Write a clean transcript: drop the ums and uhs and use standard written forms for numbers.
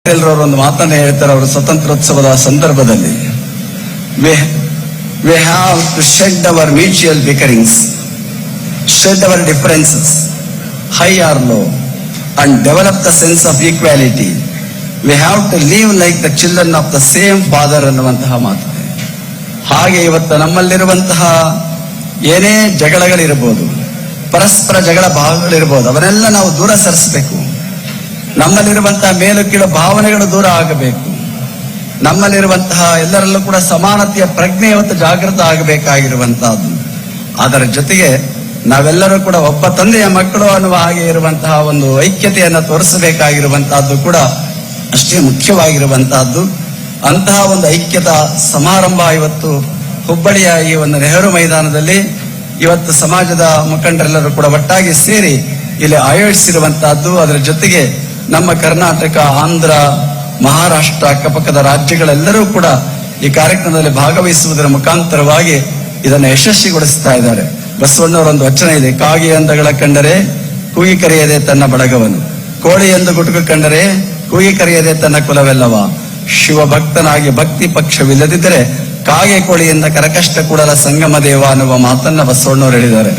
ಎಲ್ಲರವರು ಒಂದು ಮಾತನ್ನ ಹೇಳ್ತಾರೆ. ಅವರು ಸ್ವತಂತ್ರೋತ್ಸವದ ಸಂದರ್ಭದಲ್ಲಿ we have to shed our mutual bickerings, shed our differences, high or low, and develop the sense of equality. We have to live like the children of the same father ಅನ್ನುವಂತಹ ಮಾತು. ಹಾಗೆ ಇವತ್ತು ನಮ್ಮಲ್ಲಿರುವಂತಹ ಏನೇ ಜಗಳಗಳಿರಬಹುದು, ಪರಸ್ಪರ ಜಗಳ ಭಾವಗಳಿರಬಹುದು, ಅವನ್ನೆಲ್ಲ ನಾವು ದೂರ ಸರಿಸಬೇಕು. ನಮ್ಮಲ್ಲಿರುವಂತಹ ಮೇಲು ಕೀಳು ಭಾವನೆಗಳು ದೂರ ಆಗಬೇಕು. ನಮ್ಮಲ್ಲಿರುವಂತಹ ಎಲ್ಲರಲ್ಲೂ ಕೂಡ ಸಮಾನತೆಯ ಪ್ರಜ್ಞೆ ಇವತ್ತು ಜಾಗೃತ ಆಗಬೇಕಾಗಿರುವಂತಹದ್ದು. ಅದರ ಜೊತೆಗೆ ನಾವೆಲ್ಲರೂ ಕೂಡ ಒಬ್ಬ ತಂದೆಯ ಮಕ್ಕಳು ಅನ್ನುವ ಹಾಗೆ ಇರುವಂತಹ ಒಂದು ಐಕ್ಯತೆಯನ್ನು ತೋರಿಸಬೇಕಾಗಿರುವಂತಹದ್ದು ಕೂಡ ಅಷ್ಟೇ ಮುಖ್ಯವಾಗಿರುವಂತಹದ್ದು. ಅಂತಹ ಒಂದು ಐಕ್ಯತಾ ಸಮಾರಂಭ ಇವತ್ತು ಹುಬ್ಬಳ್ಳಿಯ ಈ ಒಂದು ನೆಹರು ಮೈದಾನದಲ್ಲಿ ಇವತ್ತು ಸಮಾಜದ ಮುಖಂಡರೆಲ್ಲರೂ ಕೂಡ ಒಟ್ಟಾಗಿ ಸೇರಿ ಇಲ್ಲಿ ಆಯೋಜಿಸಿರುವಂತಹದ್ದು. ಅದರ ಜೊತೆಗೆ ನಮ್ಮ ಕರ್ನಾಟಕ, ಆಂಧ್ರ, ಮಹಾರಾಷ್ಟ್ರ, ಅಕ್ಕಪಕ್ಕದ ರಾಜ್ಯಗಳೆಲ್ಲರೂ ಕೂಡ ಈ ಕಾರ್ಯಕ್ರಮದಲ್ಲಿ ಭಾಗವಹಿಸುವುದರ ಮುಖಾಂತರವಾಗಿ ಇದನ್ನು ಯಶಸ್ವಿಗೊಳಿಸ್ತಾ ಇದ್ದಾರೆ. ಬಸವಣ್ಣವರೊಂದು ವಚನ ಇದೆ, ಕಾಗಿ ಅಂದಗಳ ಕಂಡರೆ ಕೂಗಿ ಕರೆಯದೆ ತನ್ನ ಬಡಗವನು, ಕೋಳಿ ಎಂದು ಗುಟುಕು ಕಂಡರೆ ಕೂಗಿ ಕರೆಯದೆ ತನ್ನ ಕುಲವೆಲ್ಲವ, ಶಿವಭಕ್ತನಾಗಿ ಭಕ್ತಿ ಪಕ್ಷವಿಲ್ಲದಿದ್ದರೆ ಕಾಗೆ ಕೋಳಿಯಿಂದ ಕರಕಷ್ಟ ಕೂಡಲ ಸಂಗಮ ದೇವ ಅನ್ನುವ ಮಾತನ್ನ ಬಸವಣ್ಣವರು ಹೇಳಿದ್ದಾರೆ.